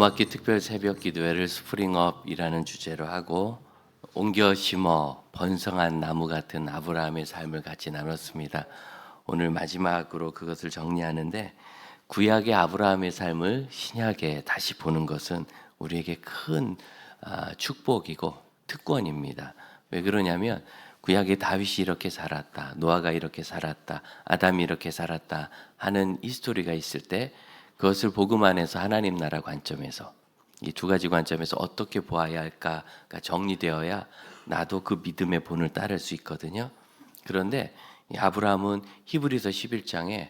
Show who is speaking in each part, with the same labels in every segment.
Speaker 1: 봄학기 특별 새벽 기도회를 스프링업이라는 주제로 하고 옮겨 심어 번성한 나무 같은 아브라함의 삶을 같이 나눴습니다. 오늘 마지막으로 그것을 정리하는데 구약의 아브라함의 삶을 신약에 다시 보는 것은 우리에게 큰 축복이고 특권입니다. 왜 그러냐면 구약의 다윗이 이렇게 살았다, 노아가 이렇게 살았다, 아담이 이렇게 살았다 하는 히스토리가 있을 때 그것을 복음 안에서 하나님 나라 관점에서 이 두 가지 관점에서 어떻게 보아야 할까가 정리되어야 나도 그 믿음의 본을 따를 수 있거든요. 그런데 이 아브라함은 히브리서 11장에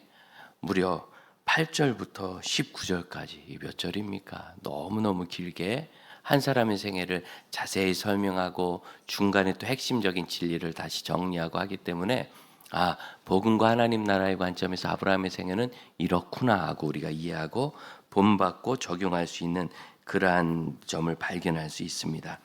Speaker 1: 무려 8절부터 19절까지 몇 절입니까? 너무너무 길게 한 사람의 생애를 자세히 설명하고 중간에 또 핵심적인 진리를 다시 정리하고 하기 때문에 복음과 하나님 나라의 관점에서 아브라함의 생애는 이렇구나 하고 우리가 이해하고 본받고 적용할 수 있는 그러한 점을 발견할 수 있습니다.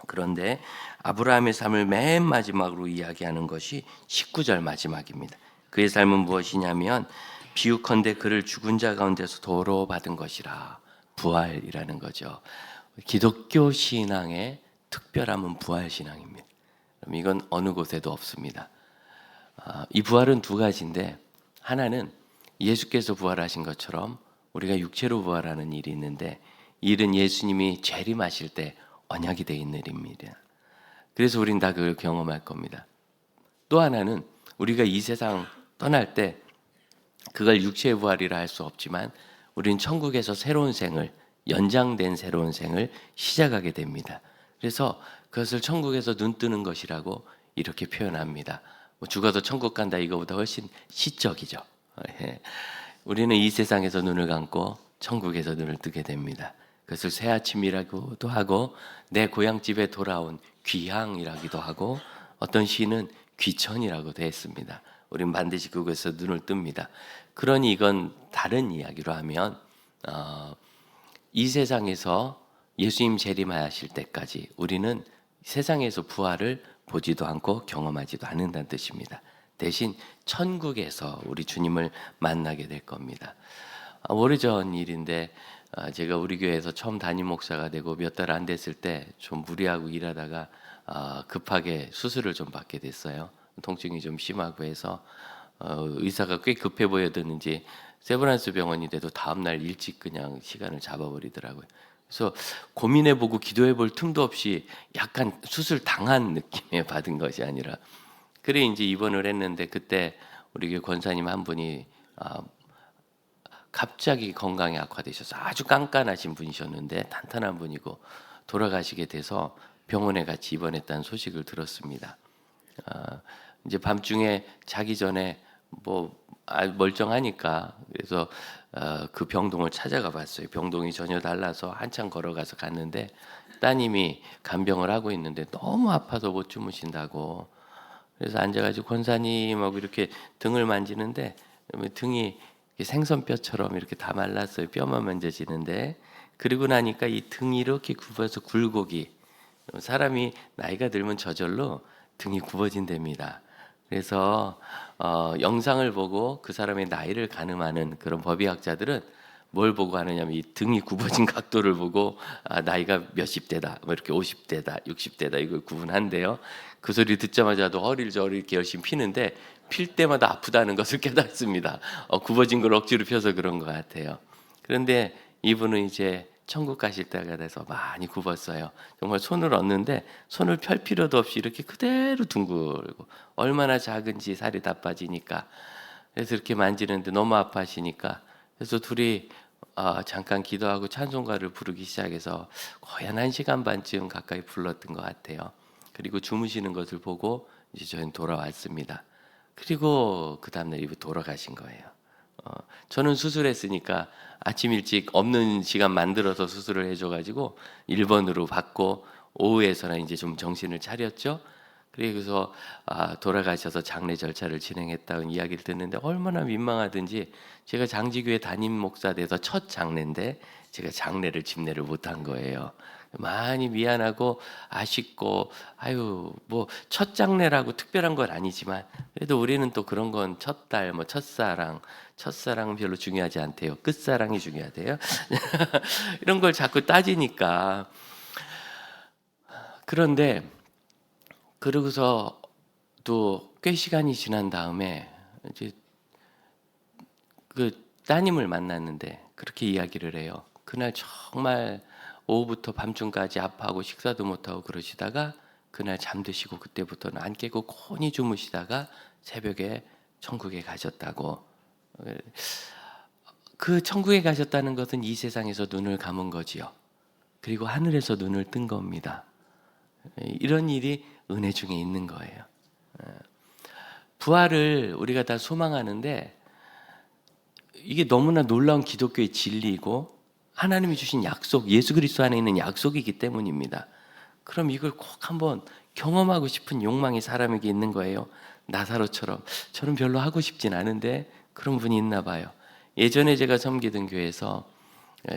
Speaker 1: 그런데 아브라함의 삶을 맨 마지막으로 이야기하는 것이 19절 마지막입니다. 그의 삶은 무엇이냐면 비유컨대 그를 죽은 자 가운데서 도로 받은 것이라. 부활이라는 거죠. 기독교 신앙의 특별함은 부활 신앙입니다. 이건 어느 곳에도 없습니다. 이 부활은 두 가지인데 하나는 예수께서 부활하신 것처럼 우리가 육체로 부활하는 일이 있는데 이 일은 예수님이 재림하실 때 언약이 되어 있는 일입니다. 그래서 우린 다 그걸 경험할 겁니다. 또 하나는 우리가 이 세상 떠날 때 그걸 육체의 부활이라 할 수 없지만 우리는 천국에서 새로운 생을, 연장된 새로운 생을 시작하게 됩니다. 그래서 그것을 천국에서 눈 뜨는 것이라고 이렇게 표현합니다. 죽어도 천국 간다 이거보다 훨씬 시적이죠. 우리는 이 세상에서 눈을 감고 천국에서 눈을 뜨게 됩니다. 그것을 새아침이라고도 하고 내 고향집에 돌아온 귀향이라기도 하고 어떤 시는 귀천이라고도 했습니다. 우린 반드시 그곳에서 눈을 뜹니다. 그러니 이건 다른 이야기로 하면 이 세상에서 예수님 재림하실 때까지 우리는 세상에서 부활을 보지도 않고 경험하지도 않는다는 뜻입니다. 대신 천국에서 우리 주님을 만나게 될 겁니다. 오래전 일인데 제가 우리 교회에서 처음 담임 목사가 되고 몇 달 안 됐을 때 좀 무리하고 일하다가 급하게 수술을 좀 받게 됐어요. 통증이 좀 심하고 해서 의사가 꽤 급해 보여드는지 세브란스 병원인데도 다음날 일찍 그냥 시간을 잡아버리더라고요. 그래서 고민해보고 기도해볼 틈도 없이 약간 수술 당한 느낌에 받은 것이 아니라 그래 이제 입원을 했는데 그때 우리 교회 권사님 한 분이 갑자기 건강이 악화되셔서 아주 깐깐하신 분이셨는데 탄탄한 분이고 돌아가시게 돼서 병원에 같이 입원했다는 소식을 들었습니다. 이제 밤중에 자기 전에 멀쩡하니까 그래서 그 병동을 찾아가 봤어요. 병동이 전혀 달라서 한참 걸어가서 갔는데 따님이 간병을 하고 있는데 너무 아파서 못 주무신다고 그래서 앉아가지고 권사님하고 이렇게 등을 만지는데 등이 생선뼈처럼 이렇게 다 말랐어요. 뼈만 만져지는데 그리고 나니까 이 등이 이렇게 굽어서 굴곡이 사람이 나이가 들면 저절로 등이 굽어진답니다. 그래서 영상을 보고 그 사람의 나이를 가늠하는 그런 법의학자들은 뭘 보고 하느냐면 이 등이 굽어진 각도를 보고 나이가 몇십 대다, 뭐 이렇게 50대다, 60대다 이걸 구분한대요. 그 소리 듣자마자도 허리를 저리 이렇게 열심히 피는데 필 때마다 아프다는 것을 깨닫습니다. 굽어진 걸 억지로 펴서 그런 것 같아요. 그런데 이분은 이제 천국 가실 때가 돼서 많이 굽었어요. 정말 손을 얹는데 손을 펼 필요도 없이 이렇게 그대로 둥글고 얼마나 작은지 살이 다 빠지니까 그래서 이렇게 만지는데 너무 아파하시니까 그래서 둘이 잠깐 기도하고 찬송가를 부르기 시작해서 거의 한 1시간 반쯤 가까이 불렀던 것 같아요. 그리고 주무시는 것을 보고 이제 저희는 돌아왔습니다. 그리고 그 다음날 이분 돌아가신 거예요. 저는 수술했으니까 아침 일찍 없는 시간 만들어서 수술을 해줘가지고 1번으로 받고 오후에서는 이제 좀 정신을 차렸죠. 그래서 돌아가셔서 장례 절차를 진행했다는 이야기를 듣는데 얼마나 민망하든지 제가 장지교회 담임 목사 돼서 첫 장례인데 제가 장례를 집례를 못한 거예요. 많이 미안하고 아쉽고 아유 뭐 첫 장례라고 특별한 건 아니지만 그래도 우리는 또 그런 건 첫달 뭐 첫사랑은 별로 중요하지 않대요. 끝사랑이 중요하대요. 이런 걸 자꾸 따지니까 그런데 그러고서 또 꽤 시간이 지난 다음에 이제 그 따님을 만났는데 그렇게 이야기를 해요. 그날 정말 오후부터 밤중까지 아파하고 식사도 못하고 그러시다가 그날 잠드시고 그때부터는 안 깨고 곤히 주무시다가 새벽에 천국에 가셨다고. 그 천국에 가셨다는 것은 이 세상에서 눈을 감은 거지요. 그리고 하늘에서 눈을 뜬 겁니다. 이런 일이 은혜 중에 있는 거예요. 부활을 우리가 다 소망하는데 이게 너무나 놀라운 기독교의 진리이고 하나님이 주신 약속, 예수 그리스도 안에 있는 약속이기 때문입니다. 그럼 이걸 꼭 한번 경험하고 싶은 욕망이 사람에게 있는 거예요. 나사로처럼 저는 별로 하고 싶진 않은데 그런 분이 있나 봐요. 예전에 제가 섬기던 교회에서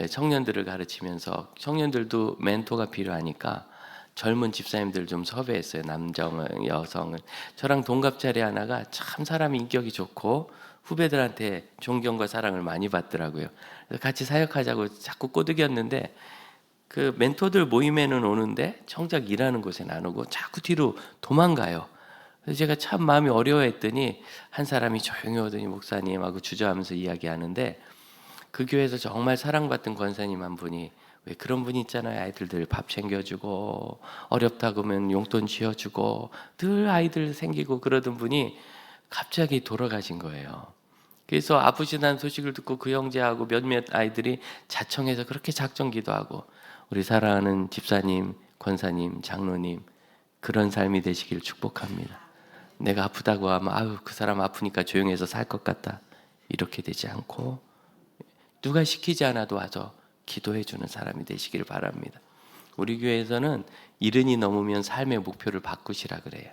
Speaker 1: 청년들을 가르치면서 청년들도 멘토가 필요하니까 젊은 집사님들 좀 섭외했어요. 남정은 여성은. 저랑 동갑자리 하나가 참 사람이 인격이 좋고 후배들한테 존경과 사랑을 많이 받더라고요. 그래서 같이 사역하자고 자꾸 꼬드겼는데 그 멘토들 모임에는 오는데 정작 일하는 곳에 안 오고 자꾸 뒤로 도망가요. 그래서 제가 참 마음이 어려워했더니 한 사람이 조용히 오더니 목사님하고 주저하면서 이야기하는데 그 교회에서 정말 사랑받던 권사님 한 분이 왜 그런 분 있잖아요. 아이들들 밥 챙겨주고 어렵다고 하면 용돈 쥐어주고 늘 아이들 생기고 그러던 분이 갑자기 돌아가신 거예요. 그래서 아프시다는 소식을 듣고 그 형제하고 몇몇 아이들이 자청해서 그렇게 작정 기도하고 우리 사랑하는 집사님, 권사님, 장로님 그런 삶이 되시길 축복합니다. 내가 아프다고 하면 아유 그 사람 아프니까 조용해서 살 것 같다 이렇게 되지 않고 누가 시키지 않아도 와서 기도해 주는 사람이 되시길 바랍니다. 우리 교회에서는 70이 넘으면 삶의 목표를 바꾸시라 그래요.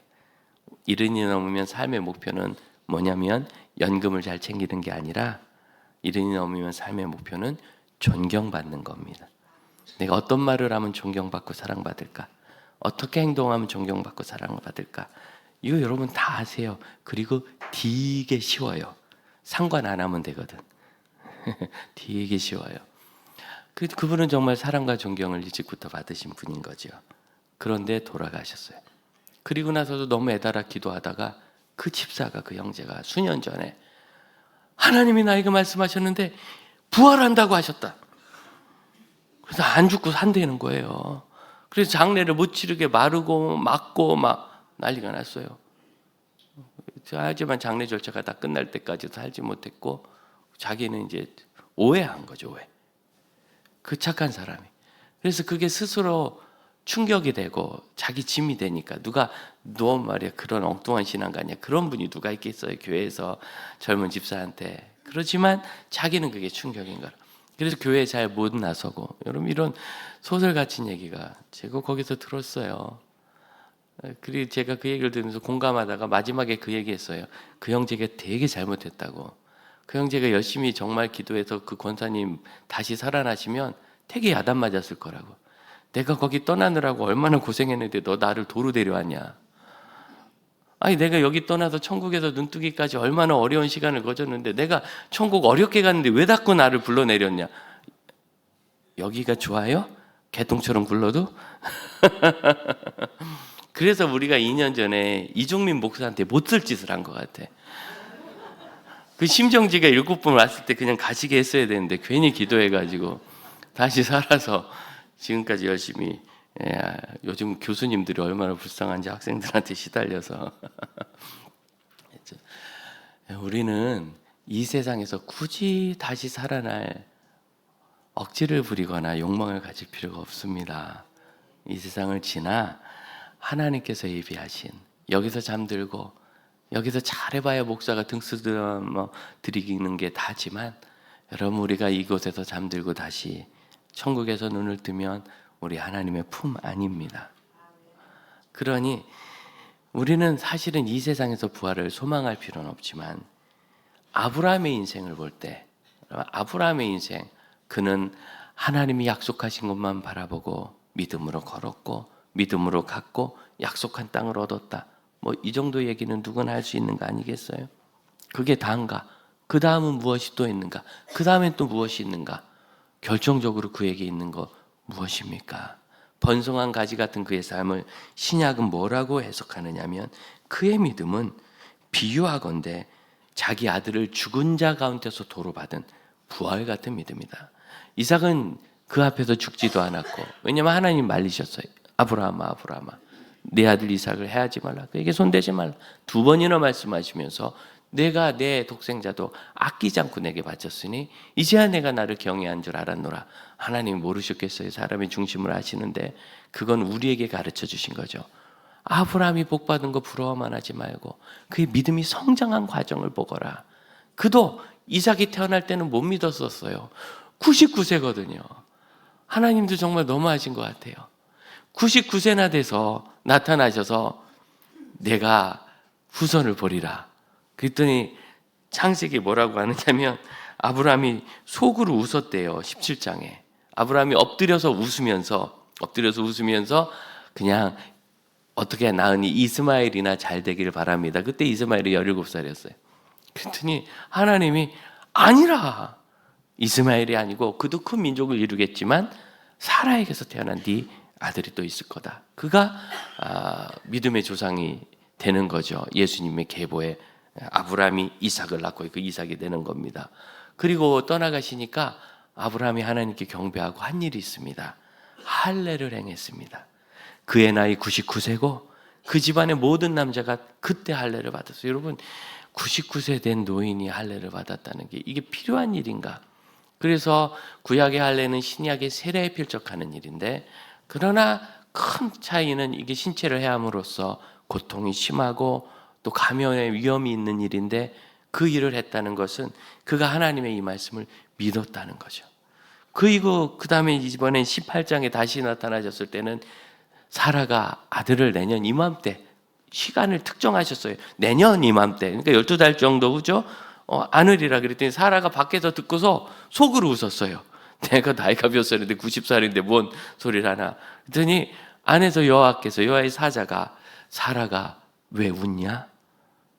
Speaker 1: 70이 넘으면 삶의 목표는 뭐냐면 연금을 잘 챙기는 게 아니라 70이 넘으면 삶의 목표는 존경받는 겁니다. 내가 어떤 말을 하면 존경받고 사랑받을까? 어떻게 행동하면 존경받고 사랑받을까? 이거 여러분 다 아세요. 그리고 되게 쉬워요. 상관 안 하면 되거든. 되게 쉬워요. 그분은 정말 사랑과 존경을 일찍부터 받으신 분인 거죠. 그런데 돌아가셨어요. 그리고 나서도 너무 애달아 기도하다가 그 집사가 그 형제가 수년 전에 하나님이 나에게 말씀하셨는데 부활한다고 하셨다. 그래서 안 죽고 산다는 거예요. 그래서 장례를 못 치르게 마르고 맞고 막 난리가 났어요. 하지만 장례 절차가 다 끝날 때까지 살지 못했고 자기는 이제 오해한 거죠. 오해. 그 착한 사람이. 그래서 그게 스스로 충격이 되고 자기 짐이 되니까 누가 너 말이야 그런 엉뚱한 신앙가냐 그런 분이 누가 있겠어요 교회에서 젊은 집사한테. 그렇지만 자기는 그게 충격인 거라. 그래서 교회에 잘 못 나서고 여러분 이런 소설 같은 얘기가 제가 거기서 들었어요. 그리고 제가 그 얘기를 들으면서 공감하다가 마지막에 그 얘기했어요. 그 형제가 되게 잘못했다고. 그 형제가 열심히 정말 기도해서 그 권사님 다시 살아나시면 되게 야단 맞았을 거라고. 내가 거기 떠나느라고 얼마나 고생했는데 너 나를 도로 데려왔냐. 아니 내가 여기 떠나서 천국에서 눈뜨기까지 얼마나 어려운 시간을 거쳤는데 내가 천국 어렵게 갔는데 왜 자꾸 나를 불러내렸냐. 여기가 좋아요? 개똥처럼 굴러도? 그래서 우리가 2년 전에 이종민 목사한테 못 쓸 짓을 한 것 같아. 그 심정지가 7번 왔을 때 그냥 가시게 했어야 되는데 괜히 기도해가지고 다시 살아서 지금까지 열심히. 요즘 교수님들이 얼마나 불쌍한지 학생들한테 시달려서 우리는 이 세상에서 굳이 다시 살아날 억지를 부리거나 욕망을 가질 필요가 없습니다. 이 세상을 지나 하나님께서 예비하신 여기서 잠들고 여기서 잘해봐야 목사가 등수들 드리는 게 다지만 여러분 우리가 이곳에서 잠들고 다시 천국에서 눈을 뜨면 우리 하나님의 품 안입니다. 그러니 우리는 사실은 이 세상에서 부활을 소망할 필요는 없지만 아브라함의 인생을 볼 때 아브라함의 인생 그는 하나님이 약속하신 것만 바라보고 믿음으로 걸었고 믿음으로 갔고 약속한 땅을 얻었다. 뭐 이 정도 얘기는 누구나 할 수 있는 거 아니겠어요? 그게 다인가? 그 다음은 무엇이 또 있는가? 그 다음엔 또 무엇이 있는가? 결정적으로 그에게 있는 거 무엇입니까? 번성한 가지 같은 그의 삶을 신약은 뭐라고 해석하느냐면 그의 믿음은 비유하건대 자기 아들을 죽은 자 가운데서 도로받은 부활 같은 믿음이다. 이삭은 그 앞에서 죽지도 않았고, 왜냐하면 하나님 말리셨어요. 아브라함아 아브라함아 내 아들 이삭을 해하지 말라, 그에게 손대지 말라 2번이나 말씀하시면서 내가 내 독생자도 아끼지 않고 내게 바쳤으니 이제야 내가 나를 경외한 줄 알았노라. 하나님이 모르셨겠어요? 사람의 중심을 아시는데 그건 우리에게 가르쳐 주신 거죠. 아브라함이 복받은 거 부러워만 하지 말고 그의 믿음이 성장한 과정을 보거라. 그도 이삭이 태어날 때는 못 믿었었어요. 99세거든요. 하나님도 정말 너무하신 것 같아요. 99세나 돼서 나타나셔서 내가 후손을 보리라. 그랬더니 창세기 뭐라고 하느냐면 아브라함이 속으로 웃었대요. 17장에 아브라함이 엎드려서 웃으면서 그냥 어떻게 낳으니 이스마엘이나 잘 되기를 바랍니다. 그때 이스마엘이 17살이었어요. 그랬더니 하나님이 아니라, 이스마엘이 아니고 그도 큰 민족을 이루겠지만 사라에게서 태어난 네 아들이 또 있을 거다. 그가 믿음의 조상이 되는 거죠. 예수님의 계보에 아브라함이 이삭을 낳고 그 이삭이 되는 겁니다. 그리고 떠나가시니까 아브라함이 하나님께 경배하고 한 일이 있습니다. 할례를 행했습니다. 그의 나이 99세고 그 집안의 모든 남자가 그때 할례를 받았어요. 여러분, 99세 된 노인이 할례를 받았다는 게 이게 필요한 일인가? 그래서 구약의 할례는 신약의 세례에 필적하는 일인데, 그러나 큰 차이는 이게 신체를 해함으로써 고통이 심하고 또 감염의 위험이 있는 일인데, 그 일을 했다는 것은 그가 하나님의 이 말씀을 믿었다는 거죠. 그리고 그 다음에 이번엔 18장에 다시 나타나셨을 때는 사라가 아들을 내년 이맘때, 시간을 특정하셨어요. 내년 이맘때, 그러니까 12달 정도 후죠. 안으리라 그랬더니 사라가 밖에서 듣고서 속으로 웃었어요. 내가 나이가 몇 살인데 90살인데 뭔 소리를 하나. 그랬더니 안에서 여호와의 사자가 사라가 왜 웃냐?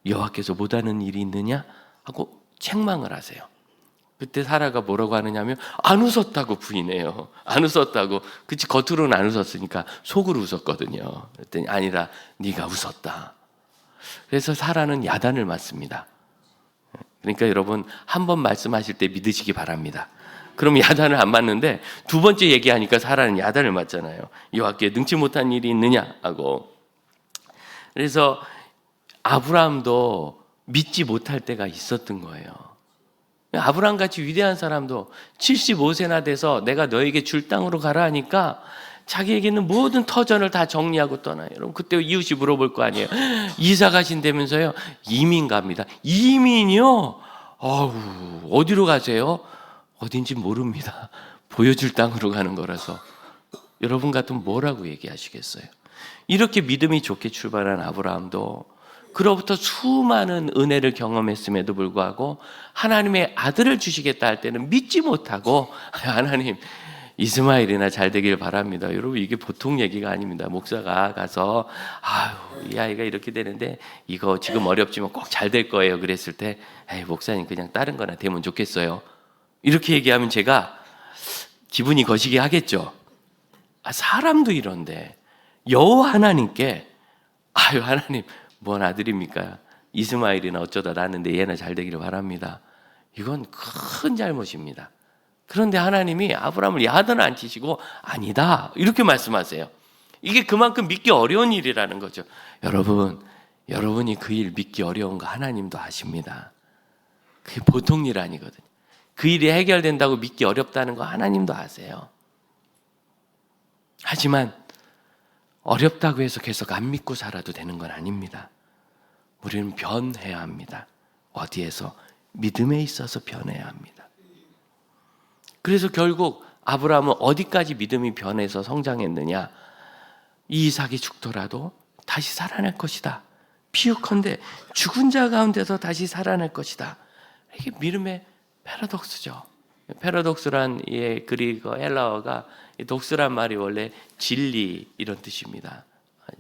Speaker 1: 여호와께서 못하는 일이 있느냐? 하고 책망을 하세요. 그때 사라가 뭐라고 하느냐면 안 웃었다고 부인해요. 안 웃었다고. 그치, 겉으로는 안 웃었으니까 속으로 웃었거든요. 그랬더니 아니라 네가 웃었다. 그래서 사라는 야단을 맞습니다. 그러니까 여러분, 한 번 말씀하실 때 믿으시기 바랍니다. 그럼 야단을 안 맞는데 2번째 얘기하니까 사라는 야단을 맞잖아요. 여호와께 능치 못한 일이 있느냐 하고. 그래서 아브라함도 믿지 못할 때가 있었던 거예요. 아브라함같이 위대한 사람도 75세나 돼서 내가 너에게 줄 땅으로 가라 하니까 자기에게 있는 모든 터전을 다 정리하고 떠나요. 여러분, 그때 이웃이 물어볼 거 아니에요. 이사 가신다면서요? 이민 갑니다. 이민이요? 어디로 가세요? 어딘지 모릅니다. 보여줄 땅으로 가는 거라서. 여러분 같으면 뭐라고 얘기하시겠어요? 이렇게 믿음이 좋게 출발한 아브라함도 그로부터 수많은 은혜를 경험했음에도 불구하고 하나님의 아들을 주시겠다 할 때는 믿지 못하고 하나님 이스마엘이나 잘 되길 바랍니다. 여러분, 이게 보통 얘기가 아닙니다. 목사가 가서 이 아이가 이렇게 되는데 이거 지금 어렵지만 꼭 잘 될 거예요 그랬을 때, 목사님 그냥 다른 거나 되면 좋겠어요. 이렇게 얘기하면 제가 기분이 거시기 하겠죠. 사람도 이런데 여호와 하나님께 하나님 뭔 아들입니까? 이스마엘이나 어쩌다 낳았는데 얘나 잘 되기를 바랍니다. 이건 큰 잘못입니다. 그런데 하나님이 아브라함을 야단을 안 치시고 아니다 이렇게 말씀하세요. 이게 그만큼 믿기 어려운 일이라는 거죠. 여러분이 그 일 믿기 어려운 거 하나님도 아십니다. 그게 보통 일 아니거든요. 그 일이 해결된다고 믿기 어렵다는 거 하나님도 아세요. 하지만 어렵다고 해서 계속 안 믿고 살아도 되는 건 아닙니다. 우리는 변해야 합니다. 어디에서? 믿음에 있어서 변해야 합니다. 그래서 결국 아브라함은 어디까지 믿음이 변해서 성장했느냐? 이삭이 죽더라도 다시 살아날 것이다. 피우컨대 죽은 자 가운데서 다시 살아날 것이다. 이게 믿음의 패러독스죠. 패러독스란 그리고 헬라어가 이 독스란 말이 원래 진리 이런 뜻입니다.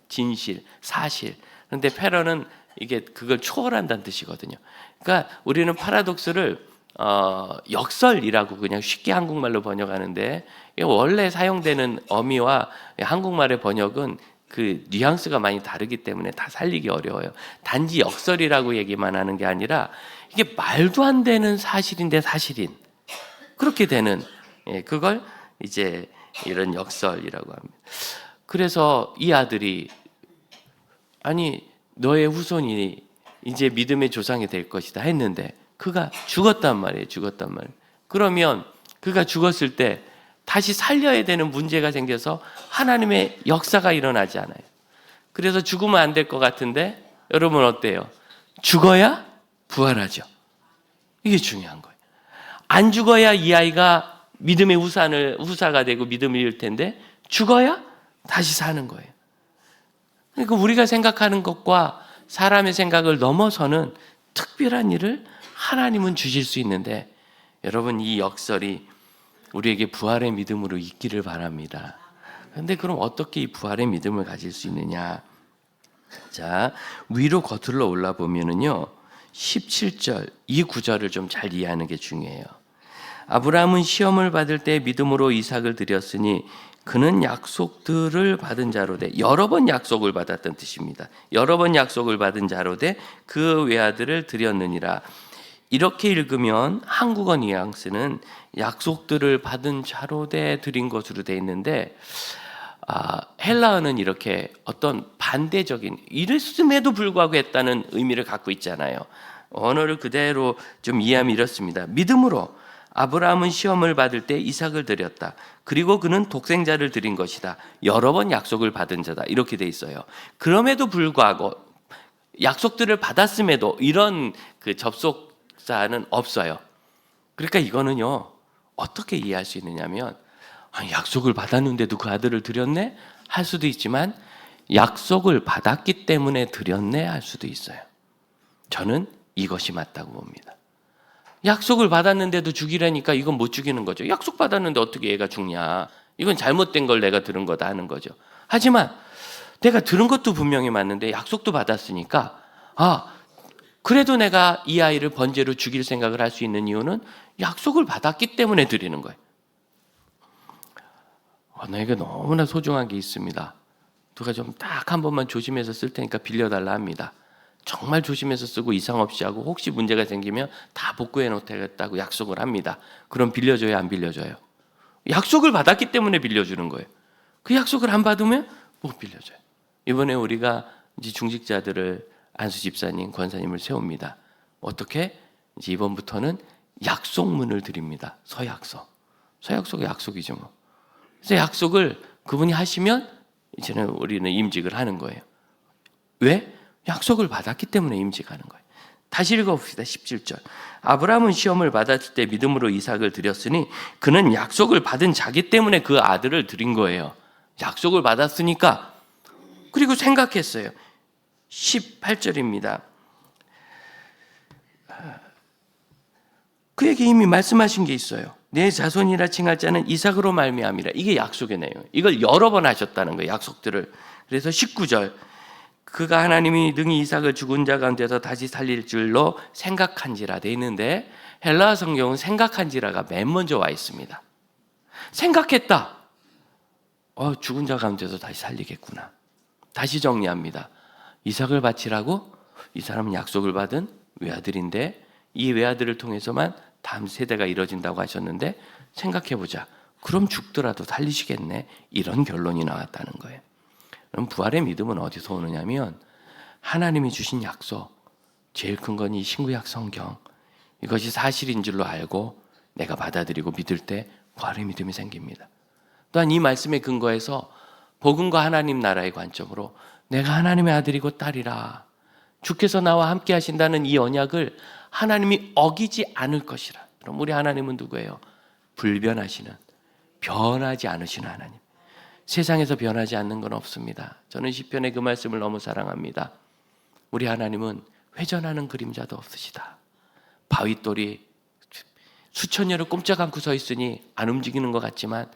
Speaker 1: 진실, 사실. 그런데 패러는 이게 그걸 초월한다는 뜻이거든요. 그러니까 우리는 파라독스를 역설이라고 그냥 쉽게 한국말로 번역하는데, 원래 사용되는 어미와 한국말의 번역은 그 뉘앙스가 많이 다르기 때문에 다 살리기 어려워요. 단지 역설이라고 얘기만 하는 게 아니라 이게 말도 안 되는 사실인데 사실인, 그렇게 되는, 그걸 이제 이런 역설이라고 합니다. 그래서 이 아들이, 아니 너의 후손이 이제 믿음의 조상이 될 것이다 했는데 그가 죽었단 말이에요. 죽었단 말이에요. 그러면 그가 죽었을 때 다시 살려야 되는 문제가 생겨서 하나님의 역사가 일어나지 않아요. 그래서 죽으면 안 될 것 같은데 여러분 어때요? 죽어야 부활하죠. 이게 중요한 거예요. 안 죽어야 이 아이가 믿음의 후사가 되고 믿음을 잃을 텐데 죽어야 다시 사는 거예요. 그러니까 우리가 생각하는 것과 사람의 생각을 넘어서는 특별한 일을 하나님은 주실 수 있는데, 여러분 이 역설이 우리에게 부활의 믿음으로 있기를 바랍니다. 그런데 그럼 어떻게 이 부활의 믿음을 가질 수 있느냐? 자, 위로 거슬러 올라 보면은요, 17절 이 구절을 좀 잘 이해하는 게 중요해요. 아브라함은 시험을 받을 때 믿음으로 이삭을 드렸으니 그는 약속들을 받은 자로 돼, 여러 번 약속을 받았던 뜻입니다. 여러 번 약속을 받은 자로 돼 그 외아들을 드렸느니라. 이렇게 읽으면 한국어 뉘앙스는 약속들을 받은 자로 돼 드린 것으로 돼 있는데, 헬라어는 이렇게 어떤 반대적인, 이랬음에도 불구하고 했다는 의미를 갖고 있잖아요. 언어를 그대로 좀 이해하면 이렇습니다. 믿음으로 아브라함은 시험을 받을 때 이삭을 드렸다. 그리고 그는 독생자를 드린 것이다. 여러 번 약속을 받은 자다. 이렇게 돼 있어요. 그럼에도 불구하고 약속들을 받았음에도 이런 그 접속사는 없어요. 그러니까 이거는요, 어떻게 이해할 수 있느냐면, 약속을 받았는데도 그 아들을 드렸네? 할 수도 있지만 약속을 받았기 때문에 드렸네? 할 수도 있어요. 저는 이것이 맞다고 봅니다. 약속을 받았는데도 죽이라니까 이건 못 죽이는 거죠. 약속 받았는데 어떻게 얘가 죽냐? 이건 잘못된 걸 내가 들은 거다 하는 거죠. 하지만 내가 들은 것도 분명히 맞는데 약속도 받았으니까, 그래도 내가 이 아이를 번제로 죽일 생각을 할 수 있는 이유는 약속을 받았기 때문에 드리는 거예요. 너에게 너무나 소중한 게 있습니다. 누가 좀 딱 한 번만 조심해서 쓸 테니까 빌려달라 합니다. 정말 조심해서 쓰고 이상 없이 하고 혹시 문제가 생기면 다 복구해 놓겠다고 약속을 합니다. 그럼 빌려줘요, 안 빌려줘요? 약속을 받았기 때문에 빌려주는 거예요. 그 약속을 안 받으면 못 빌려줘요. 이번에 우리가 이제 중직자들을 안수 집사님, 권사님을 세웁니다. 어떻게? 이제 이번부터는 약속문을 드립니다. 서약서. 서약서가 약속이죠 뭐. 그래서 약속을 그분이 하시면 이제는 우리는 임직을 하는 거예요. 왜? 약속을 받았기 때문에 임직하는 거예요. 다시 읽어봅시다. 17절. 아브라함은 시험을 받았을 때 믿음으로 이삭을 드렸으니 그는 약속을 받은 자기 때문에 그 아들을 드린 거예요. 약속을 받았으니까. 그리고 생각했어요. 18절입니다. 그에게 이미 말씀하신 게 있어요. 내 자손이라 칭할 자는 이삭으로 말미암이라. 이게 약속의 내용. 이걸 여러 번 하셨다는 거예요. 약속들을. 그래서 19절. 그가 하나님이 능히 이삭을 죽은 자 가운데서 다시 살릴 줄로 생각한지라 돼 있는데, 헬라어 성경은 생각한지라가 맨 먼저 와 있습니다. 생각했다. 죽은 자 가운데서 다시 살리겠구나. 다시 정리합니다. 이삭을 바치라고? 이 사람은 약속을 받은 외아들인데 이 외아들을 통해서만 다음 세대가 이뤄진다고 하셨는데, 생각해보자. 그럼 죽더라도 살리시겠네. 이런 결론이 나왔다는 거예요. 그럼 부활의 믿음은 어디서 오느냐면, 하나님이 주신 약속, 제일 큰 건 이 신구약 성경, 이것이 사실인 줄로 알고 내가 받아들이고 믿을 때 부활의 믿음이 생깁니다. 또한 이 말씀에 근거해서 복음과 하나님 나라의 관점으로 내가 하나님의 아들이고 딸이라, 주께서 나와 함께 하신다는 이 언약을 하나님이 어기지 않을 것이라. 그럼 우리 하나님은 누구예요? 불변하시는, 변하지 않으시는 하나님. 세상에서 변하지 않는 건 없습니다. 저는 시편의 그 말씀을 너무 사랑합니다. 우리 하나님은 회전하는 그림자도 없으시다. 바윗돌이 수천 년을 꼼짝 않고 서 있으니 안 움직이는 것 같지만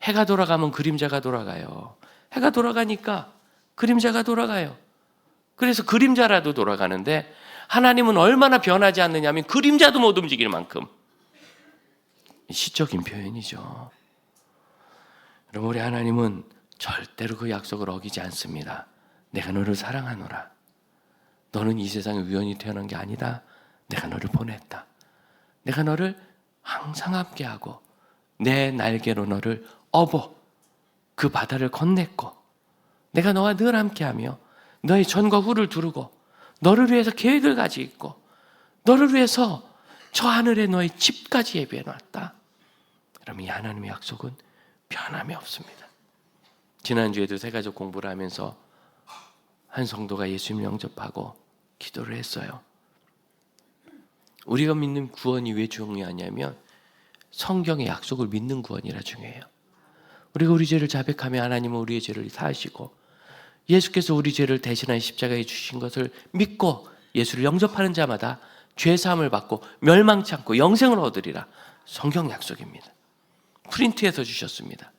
Speaker 1: 해가 돌아가면 그림자가 돌아가요. 해가 돌아가니까 그림자가 돌아가요. 그래서 그림자라도 돌아가는데 하나님은 얼마나 변하지 않느냐면 그림자도 못 움직일 만큼 시적인 표현이죠. 여러분, 우리 하나님은 절대로 그 약속을 어기지 않습니다. 내가 너를 사랑하노라. 너는 이 세상에 우연히 태어난 게 아니다. 내가 너를 보냈다. 내가 너를 항상 함께하고 내 날개로 너를 업어 그 바다를 건넸고 내가 너와 늘 함께하며 너의 전과 후를 두르고 너를 위해서 계획을 가지고 있고 너를 위해서 저 하늘에 너의 집까지 예비해 놨다. 그럼 이 하나님의 약속은 변함이 없습니다. 지난주에도 새가족 공부를 하면서 한 성도가 예수님 영접하고 기도를 했어요. 우리가 믿는 구원이 왜 중요하냐면 성경의 약속을 믿는 구원이라 중요해요. 우리가 우리 죄를 자백하며 하나님은 우리의 죄를 사하시고 예수께서 우리 죄를 대신하여 십자가에 주신 것을 믿고 예수를 영접하는 자마다 죄사함을 받고 멸망치 않고 영생을 얻으리라. 성경 약속입니다. 프린트해서 주셨습니다.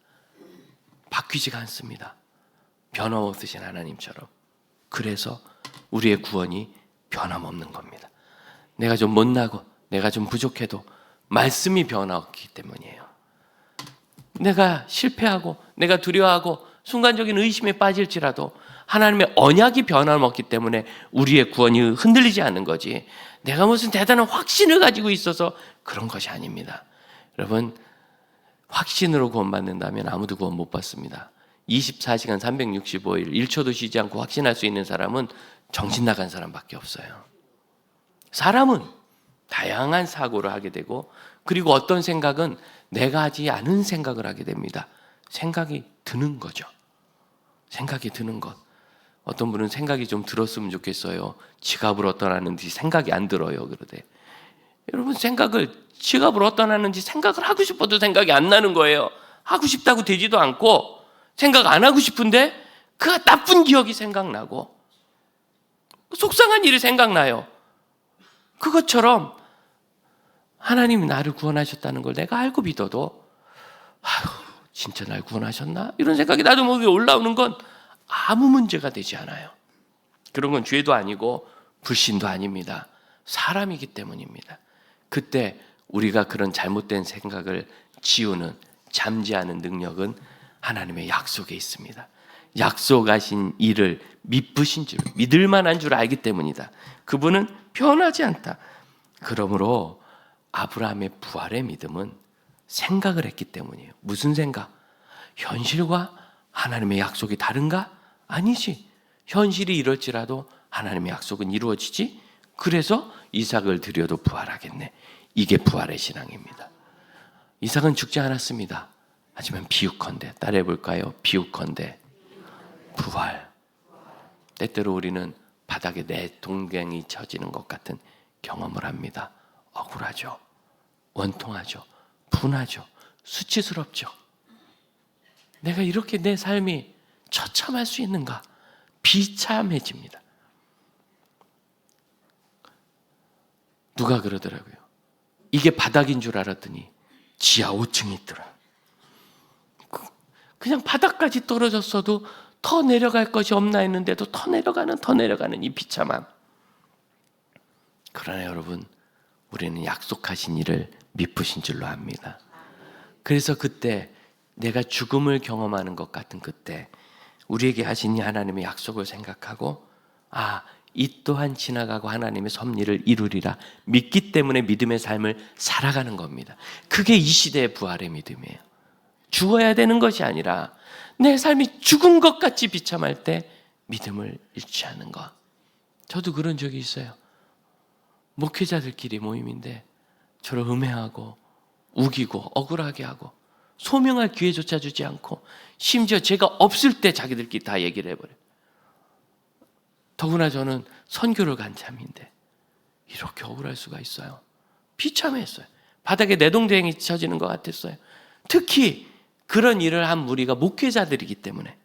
Speaker 1: 바뀌지가 않습니다. 변함없으신 하나님처럼. 그래서 우리의 구원이 변함없는 겁니다. 내가 좀 못나고 내가 좀 부족해도 말씀이 변화없기 때문이에요. 내가 실패하고 내가 두려워하고 순간적인 의심에 빠질지라도 하나님의 언약이 변함없기 때문에 우리의 구원이 흔들리지 않는 거지, 내가 무슨 대단한 확신을 가지고 있어서 그런 것이 아닙니다. 여러분, 확신으로 구원받는다면 아무도 구원 못 받습니다. 24시간 365일 1초도 쉬지 않고 확신할 수 있는 사람은 정신 나간 사람밖에 없어요. 사람은 다양한 사고를 하게 되고, 그리고 어떤 생각은 내가 하지 않은 생각을 하게 됩니다. 생각이 드는 거죠. 생각이 드는 것. 어떤 분은 생각이 좀 들었으면 좋겠어요. 지갑을 어디다 놨는지 생각이 안 들어요. 그러대. 여러분, 지갑을 어디다 놨는지 생각을 하고 싶어도 생각이 안 나는 거예요. 하고 싶다고 되지도 않고 생각 안 하고 싶은데 그 나쁜 기억이 생각나고 속상한 일이 생각나요. 그것처럼 하나님이 나를 구원하셨다는 걸 내가 알고 믿어도 진짜 날 구원하셨나? 이런 생각이 나도 모르게 올라오는 건 아무 문제가 되지 않아요. 그런 건 죄도 아니고 불신도 아닙니다. 사람이기 때문입니다. 그때 우리가 그런 잘못된 생각을 지우는, 잠재하는 능력은 하나님의 약속에 있습니다. 약속하신 이를 믿으신 줄, 믿을 만한 줄 알기 때문이다. 그분은 변하지 않다. 그러므로 아브라함의 부활의 믿음은 생각을 했기 때문이에요. 무슨 생각? 현실과 하나님의 약속이 다른가? 아니지. 현실이 이럴지라도 하나님의 약속은 이루어지지. 그래서 이삭을 드려도 부활하겠네. 이게 부활의 신앙입니다. 이삭은 죽지 않았습니다. 하지만 비유컨대, 따라해 볼까요? 비유컨대 부활. 때때로 우리는 바닥에 내 동경이 쳐지는 것 같은 경험을 합니다. 억울하죠. 원통하죠. 분하죠. 수치스럽죠. 내가 이렇게 내 삶이 처참할 수 있는가? 비참해집니다. 누가 그러더라고요. 이게 바닥인 줄 알았더니 지하 5층이 있더라. 그냥 바닥까지 떨어졌어도 더 내려갈 것이 없나 했는데도 더 내려가는 이 비참함. 그러나 여러분, 우리는 약속하신 일을 믿으신 줄로 압니다. 그래서 그때 내가 죽음을 경험하는 것 같은 그때 우리에게 하신 이 하나님의 약속을 생각하고 이 또한 지나가고 하나님의 섭리를 이루리라 믿기 때문에 믿음의 삶을 살아가는 겁니다. 그게 이 시대의 부활의 믿음이에요. 죽어야 되는 것이 아니라 내 삶이 죽은 것 같이 비참할 때 믿음을 잃지 않는 것. 저도 그런 적이 있어요. 목회자들끼리 모임인데 저를 음해하고 우기고 억울하게 하고 소명할 기회조차 주지 않고 심지어 제가 없을 때 자기들끼리 다 얘기를 해버려요. 더구나 저는 선교를 간 참인데 이렇게 억울할 수가 있어요. 비참했어요. 바닥에 내동댕이 쳐지는 것 같았어요. 특히 그런 일을 한 무리가 목회자들이기 때문에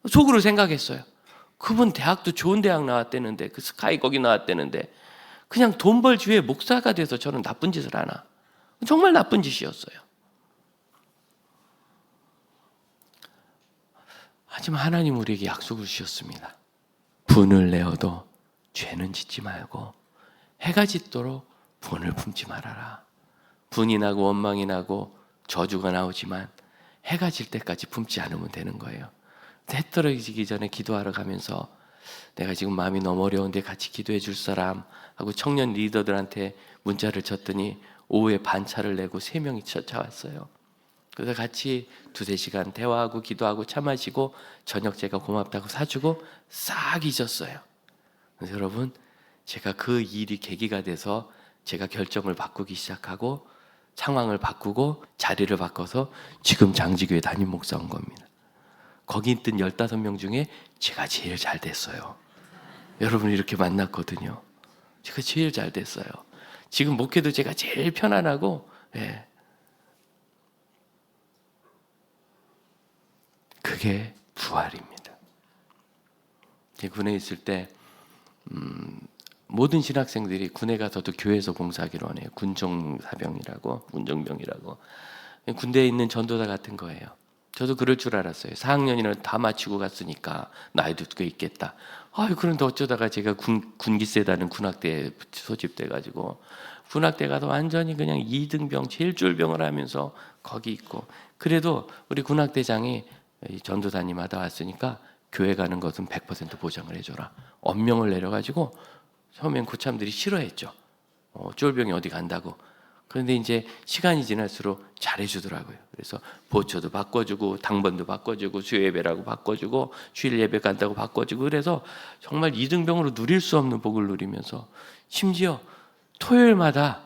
Speaker 1: 속으로 생각했어요. 그분 대학도 좋은 대학 나왔다는데, 그 스카이 거기 나왔다는데 그냥 돈 벌 기회에 목사가 돼서 저는 나쁜 짓을 하나. 정말 나쁜 짓이었어요. 하지만 하나님 우리에게 약속을 주셨습니다. 분을 내어도 죄는 짓지 말고 해가 짓도록 분을 품지 말아라. 분이 나고 원망이 나고 저주가 나오지만 해가 질 때까지 품지 않으면 되는 거예요. 해 떨어지기 전에 기도하러 가면서 내가 지금 마음이 너무 어려운데 같이 기도해 줄 사람 하고 청년 리더들한테 문자를 쳤더니 오후에 반차를 내고 3명이 찾아왔어요. 그래서 같이 2-3시간 대화하고 기도하고 차 마시고 저녁 제가 고맙다고 사주고 싹 잊었어요. 그래서 여러분, 제가 그 일이 계기가 돼서 제가 결정을 바꾸기 시작하고 상황을 바꾸고 자리를 바꿔서 지금 장지교회 담임 목사 온 겁니다. 거기 있던 15명 중에 제가 제일 잘 됐어요. 여러분 이렇게 만났거든요. 제가 제일 잘 됐어요. 지금 목회도 제가 제일 편안하고, 예. 그게 부활입니다. 군에 있을 때 모든 신학생들이 군에 가서도 교회에서 봉사하기로 하네요. 군종사병이라고, 군종병이라고. 군대에 있는 전도사 같은 거예요. 저도 그럴 줄 알았어요. 4학년이나 다 마치고 갔으니까 나이도 꽤 있겠다. 그런데 어쩌다가 제가 군기세다는 군악대에 소집돼가지고 군악대 가서 완전히 그냥 2등병, 제일 쫄병을 하면서 거기 있고, 그래도 우리 군악대장이 전도사님 하다 왔으니까 교회 가는 것은 100% 보장을 해줘라. 엄명을 내려가지고 처음엔 고참들이 싫어했죠. 쫄병이 어디 간다고. 그런데 이제 시간이 지날수록 잘해주더라고요. 그래서 보초도 바꿔주고 당번도 바꿔주고 주예배라고 바꿔주고 주일 예배 간다고 바꿔주고, 그래서 정말 2등병으로 누릴 수 없는 복을 누리면서 심지어 토요일마다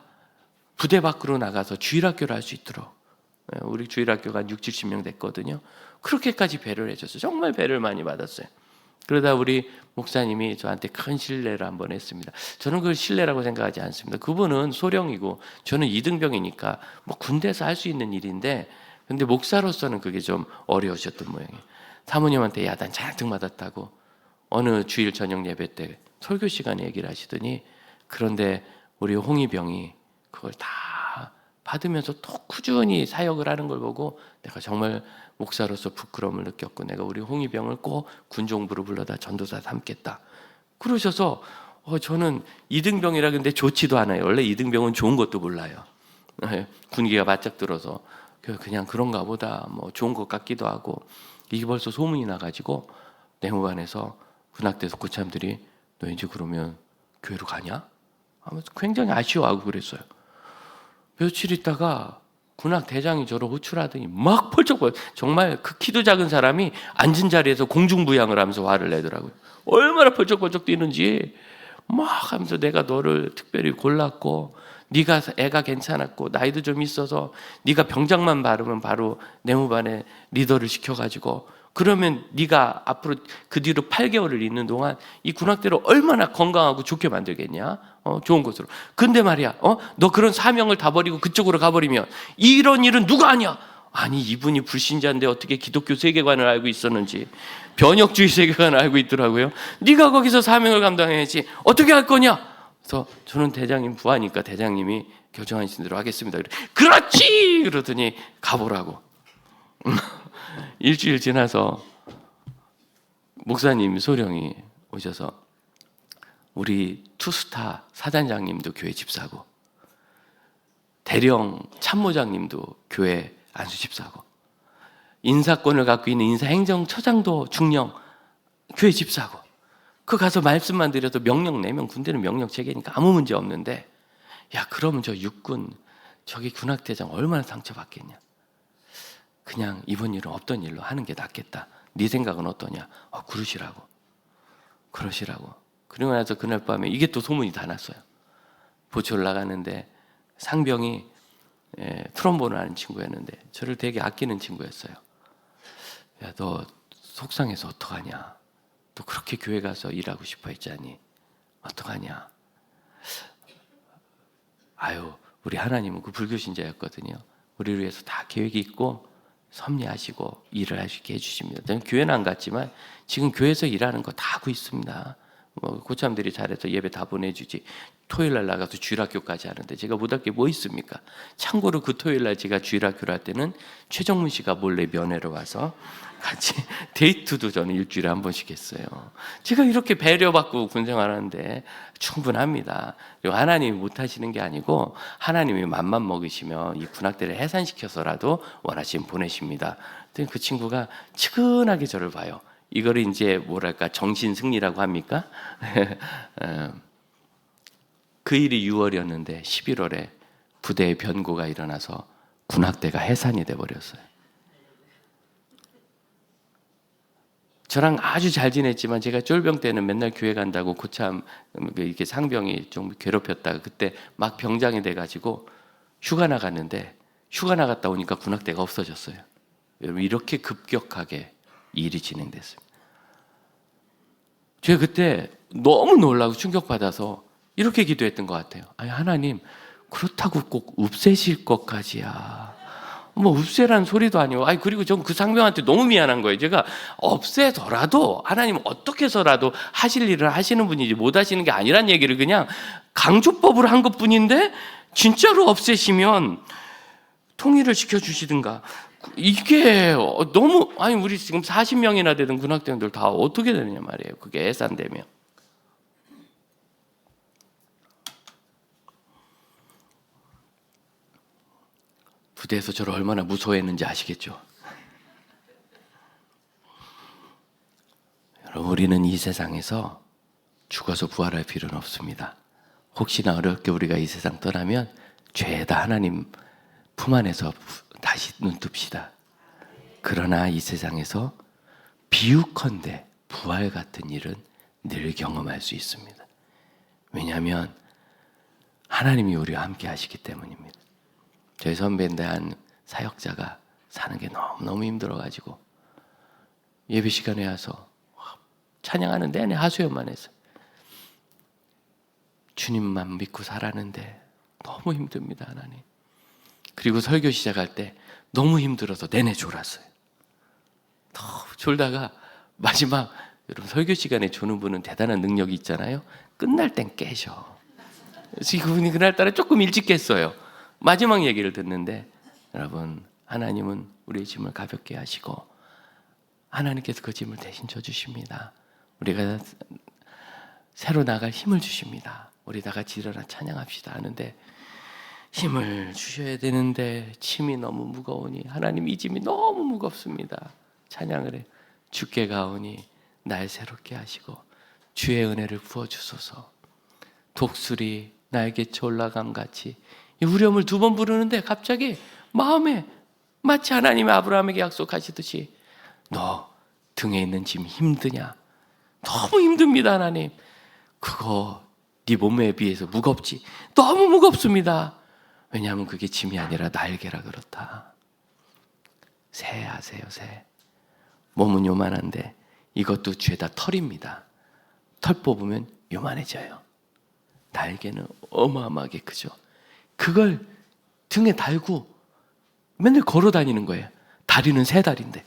Speaker 1: 부대 밖으로 나가서 주일학교를 할 수 있도록, 우리 주일학교가 한 60-70명 됐거든요. 그렇게까지 배려를 해줬어요. 정말 배려를 많이 받았어요. 그러다 우리 목사님이 저한테 큰 신뢰를 한번 했습니다. 저는 그걸 신뢰라고 생각하지 않습니다. 그분은 소령이고 저는 2등병이니까 뭐 군대에서 할 수 있는 일인데, 근데 목사로서는 그게 좀 어려우셨던 모양이에요. 사모님한테 야단 잔뜩 맞았다고 어느 주일 저녁 예배 때 설교 시간에 얘기를 하시더니, 그런데 우리 홍위병이 그걸 다 받으면서 또 꾸준히 사역을 하는 걸 보고 내가 정말 목사로서 부끄러움을 느꼈고, 내가 우리 홍위병을 꼭 군종부로 불러다 전도사 삼겠다 그러셔서, 저는 2등병이라 근데 좋지도 않아요. 원래 2등병은 좋은 것도 몰라요. 군기가 바짝 들어서 그냥 그런가 보다, 뭐 좋은 것 같기도 하고. 이게 벌써 소문이 나가지고 내무반에서 군악대에서 고참들이 너 이제 그러면 교회로 가냐? 하면서 굉장히 아쉬워하고 그랬어요. 며칠 있다가 군악 대장이 저를 호출하더니 막 펄쩍펄쩍, 정말 그 키도 작은 사람이 앉은 자리에서 공중부양을 하면서 화를 내더라고요. 얼마나 펄쩍펄쩍 뛰는지 막 하면서, 내가 너를 특별히 골랐고 네가 애가 괜찮았고 나이도 좀 있어서 네가 병장만 바르면 바로 내무반에 리더를 시켜가지고, 그러면 네가 앞으로 그 뒤로 8개월을 있는 동안 이 군악대를 얼마나 건강하고 좋게 만들겠냐? 좋은 곳으로. 근데 말이야, 너 그런 사명을 다 버리고 그쪽으로 가버리면 이런 일은 누가 하냐? 아니, 이분이 불신자인데 어떻게 기독교 세계관을 알고 있었는지, 변혁주의 세계관을 알고 있더라고요. 네가 거기서 사명을 감당해야지 어떻게 할 거냐? 그래서 저는 대장님 부하니까 대장님이 결정하신 대로 하겠습니다. 그렇지! 그러더니 가보라고. 일주일 지나서 목사님 소령이 오셔서 우리 투스타 사단장님도 교회 집사고, 대령 참모장님도 교회 안수 집사고, 인사권을 갖고 있는 인사행정처장도 중령 교회 집사고, 그 가서 말씀만 드려도 명령 내면 군대는 명령 체계니까 아무 문제 없는데, 야 그러면 저 육군 저기 군악대장 얼마나 상처받겠냐. 그냥 이번 일은 없던 일로 하는 게 낫겠다. 네 생각은 어떠냐? 그러시라고. 그리고 나서 그날 밤에 이게 또 소문이 다 났어요. 보초를 나가는데 상병이 트럼본을 하는 친구였는데 저를 되게 아끼는 친구였어요. 야, 너 속상해서 어떡하냐? 너 그렇게 교회 가서 일하고 싶어 했잖니? 어떡하냐? 아유, 우리 하나님은 그 불교 신자였거든요. 우리를 위해서 다 계획이 있고 섭리하시고 일을 하시게 해주십니다. 저는 교회는 안 갔지만 지금 교회에서 일하는 거 다 하고 있습니다. 고참들이 잘해서 예배 다 보내주지. 토요일날 나가서 주일학교까지 하는데 제가 못할 게 뭐 있습니까? 참고로 그 토요일날 제가 주일학교를 할 때는 최정문 씨가 몰래 면회로 와서 같이 데이트도 저는 일주일에 한 번씩 했어요. 제가 이렇게 배려받고 군생활하는데 충분합니다. 그리고 하나님이 못하시는 게 아니고 하나님이 맘만 먹이시면 이 군악대를 해산시켜서라도 원하시면 보내십니다. 그 친구가 측은하게 저를 봐요. 이거를 이제 뭐랄까 정신 승리라고 합니까? 그 일이 6월이었는데 11월에 부대에 변고가 일어나서 군악대가 해산이 돼 버렸어요. 저랑 아주 잘 지냈지만 제가 쫄병 때는 맨날 교회 간다고 고참 이렇게 상병이 좀 괴롭혔다가 그때 막 병장이 돼가지고 휴가 나갔는데 휴가 나갔다 오니까 군악대가 없어졌어요. 여러분 이렇게 급격하게 일이 진행됐습니다. 제가 그때 너무 놀라고 충격받아서 이렇게 기도했던 것 같아요. 아니 하나님 그렇다고 꼭 없애실 것까지야. 뭐 없애라는 소리도 아니고, 아니 그리고 전 그 상병한테 너무 미안한 거예요. 제가 없애더라도 하나님 어떻게 해서라도 하실 일을 하시는 분이지 못 하시는 게 아니란 얘기를 그냥 강조법으로 한 것뿐인데 진짜로 없애시면 통일을 시켜주시든가. 이게 너무 아니 우리 지금 40명이나 되던 군악대원들 다 어떻게 되느냐 말이에요. 그게 해산되면. 부대에서 저를 얼마나 무서워했는지 아시겠죠? 여러분 우리는 이 세상에서 죽어서 부활할 필요는 없습니다. 혹시나 어렵게 우리가 이 세상 떠나면 죄다 하나님 품 안에서 다시 눈뜹시다. 그러나 이 세상에서 비유컨대 부활 같은 일은 늘 경험할 수 있습니다. 왜냐하면 하나님이 우리와 함께 하시기 때문입니다. 저희 선배인데 한 사역자가 사는 게 너무너무 힘들어가지고 예배 시간에 와서 찬양하는 내내 하소연만 했어요. 주님만 믿고 살았는데 너무 힘듭니다 하나님. 그리고 설교 시작할 때 너무 힘들어서 내내 졸았어요. 너무 졸다가 마지막 여러분 설교 시간에 조는 분은 대단한 능력이 있잖아요. 끝날 땐 깨셔. 그래서 그분이 그날따라 조금 일찍 깼어요. 마지막 얘기를 듣는데 여러분 하나님은 우리의 짐을 가볍게 하시고 하나님께서 그 짐을 대신 져주십니다. 우리가 새로 나갈 힘을 주십니다. 우리 다 같이 일어나 찬양합시다 하는데 힘을 주셔야 되는데 짐이 너무 무거우니 하나님 이 짐이 너무 무겁습니다. 찬양을 해. 주께 가오니 날 새롭게 하시고 주의 은혜를 부어주소서. 독수리 날개쳐 올라감 같이 이 후렴을 2번 부르는데 갑자기 마음에 마치 하나님이 아브라함에게 약속하시듯이 너 등에 있는 짐 힘드냐? 너무 힘듭니다 하나님. 그거 네 몸에 비해서 무겁지? 너무 무겁습니다. 왜냐하면 그게 짐이 아니라 날개라 그렇다. 새 아세요 새. 몸은 요만한데 이것도 죄다 털입니다. 털 뽑으면 요만해져요. 날개는 어마어마하게 크죠. 그걸 등에 달고 맨날 걸어 다니는 거예요. 다리는 3다리인데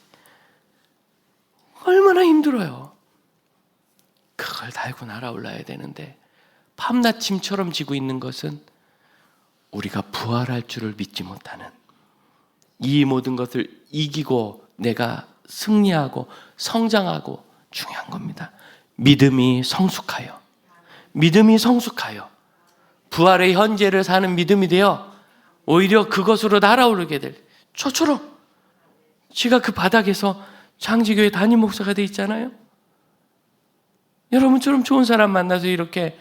Speaker 1: 얼마나 힘들어요. 그걸 달고 날아올라야 되는데 밤낮 짐처럼 지고 있는 것은 우리가 부활할 줄을 믿지 못하는 이 모든 것을 이기고 내가 승리하고 성장하고 중요한 겁니다. 믿음이 성숙하여 부활의 현재를 사는 믿음이 되어 오히려 그것으로 날아오르게 될 저처럼 제가 그 바닥에서 장지교회 담임 목사가 돼 있잖아요. 여러분처럼 좋은 사람 만나서 이렇게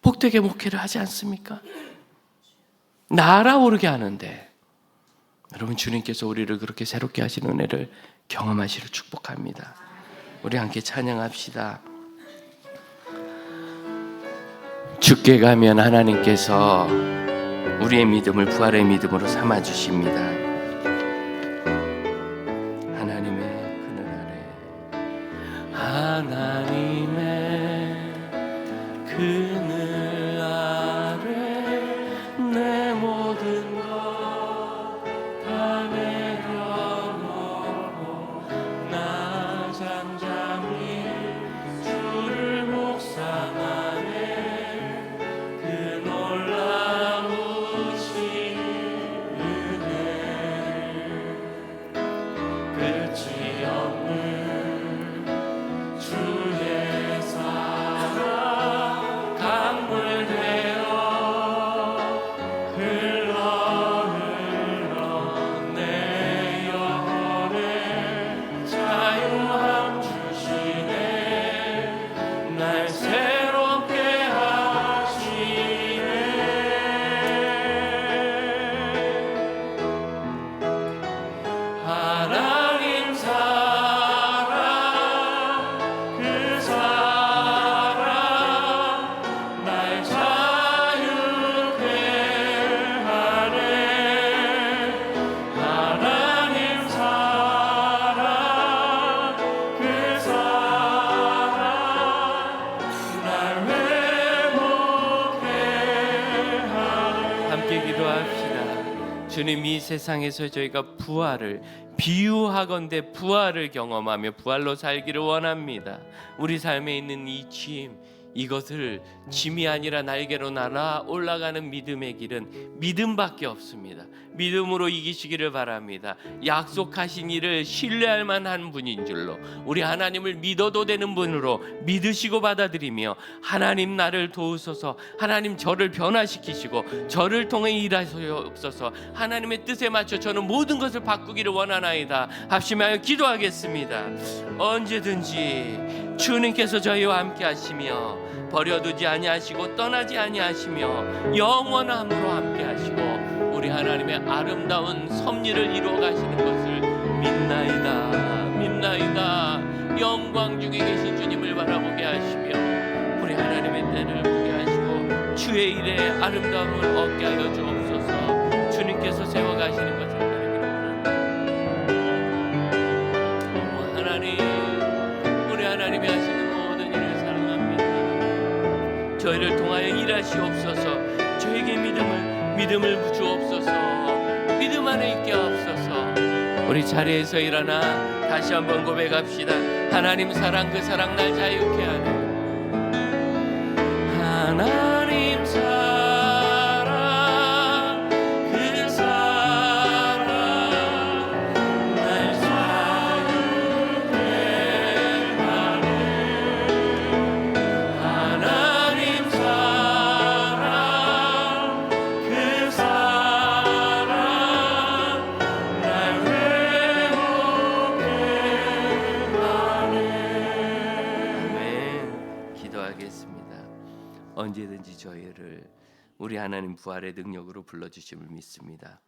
Speaker 1: 복되게 목회를 하지 않습니까? 날아오르게 하는데 여러분 주님께서 우리를 그렇게 새롭게 하시는 은혜를 경험하시를 축복합니다. 우리 함께 찬양합시다. 주께 가면 하나님께서 우리의 믿음을 부활의 믿음으로 삼아주십니다. 하나님의 그늘 아래 하나님의 그늘 아래 내 모든 것 다 내려놓고 나 잠잠히 주를 묵상하네. 그 놀라우신 은혜 주님, 이 세상에서 저희가 부활을 비유하건대 부활을 경험하며 부활로 살기를 원합니다. 우리 삶에 있는 이 짐, 이것을 짐이 아니라 날개로 날아 올라가는 믿음의 길은 믿음밖에 없습니다. 믿음으로 이기시기를 바랍니다. 약속하신 일을 신뢰할 만한 분인 줄로, 우리 하나님을 믿어도 되는 분으로 믿으시고 받아들이며, 하나님 나를 도우소서, 하나님 저를 변화시키시고 저를 통해 일하시옵소서, 하나님의 뜻에 맞춰 저는 모든 것을 바꾸기를 원하나이다 합심하여 기도하겠습니다. 언제든지 주님께서 저희와 함께 하시며 버려두지 아니하시고 떠나지 아니하시며 영원함으로 함께 하시고 우리 하나님의 아름다운 섭리를 이루어 가시는 것을 믿나이다. 영광 중에 계신 주님을 바라보게 하시며 우리 하나님의 때를 보게 하시고 주의 일에 아름다움을 얻게 하여 주옵소서. 주님께서 세워가시는 것을 바라기를 원합니다. 우리 하나님이 하시는 모든 일을 사랑합니다. 저희를 통하여 일하시옵소서. 저에게 믿음을 주옵소서. 믿음 안에 있게 하옵소서. 우리 자리에서 일어나 다시 한번 고백합시다. 하나님 사랑, 그 사랑 날 자유케 하네. 하나님 사랑, 그 사랑 날 자유케 하네. 하나님 사랑, 그 사랑 날 회복케 하네. 아멘. 기도하겠습니다. 언제든지 저희를 우리 하나님 부활의 능력으로 불러주심을 믿습니다.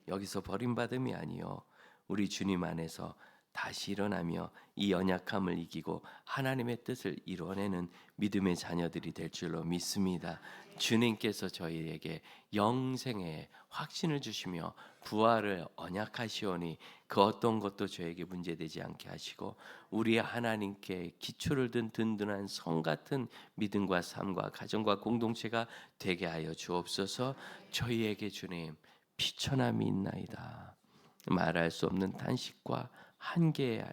Speaker 1: 여기서 버림받음이 아니요, 우리 주님 안에서 다시 일어나며 이 연약함을 이기고 하나님의 뜻을 이뤄내는 믿음의 자녀들이 될 줄로 믿습니다. 주님께서 저희에게 영생의 확신을 주시며 부활을 언약하시오니 그 어떤 것도 저에게 문제되지 않게 하시고 우리 하나님께 기초를 둔 든든한 성 같은 믿음과 삶과 가정과 공동체가 되게 하여 주옵소서. 저희에게 주님 피천함이 있나이다. 말할 수 없는 탄식과 한계에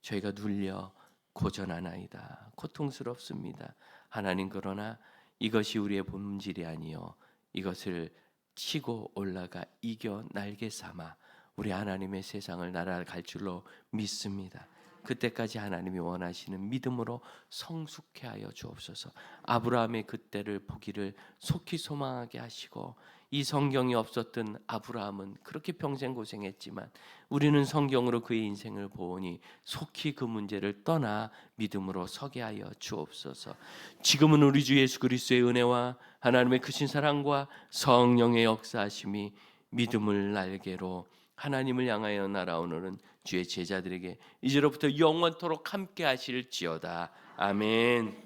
Speaker 1: 저희가 눌려 고전하나이다. 고통스럽습니다. 하나님, 그러나 이것이 우리의 본질이 아니요, 이것을 치고 올라가 이겨 날개 삼아 우리 하나님의 세상을 날아갈 줄로 믿습니다. 그때까지 하나님이 원하시는 믿음으로 성숙해 하여 주옵소서. 아브라함의 그때를 보기를 속히 소망하게 하시고, 이 성경이 없었던 아브라함은 그렇게 평생 고생했지만 우리는 성경으로 그의 인생을 보니 속히 그 문제를 떠나 믿음으로 서게 하여 주옵소서. 지금은 우리 주 예수 그리스도의 은혜와 하나님의 크신 사랑과 성령의 역사하심이 믿음을 날개로 하나님을 향하여 날아오는 주의 제자들에게 이제로부터 영원토록 함께 하실지어다. 아멘.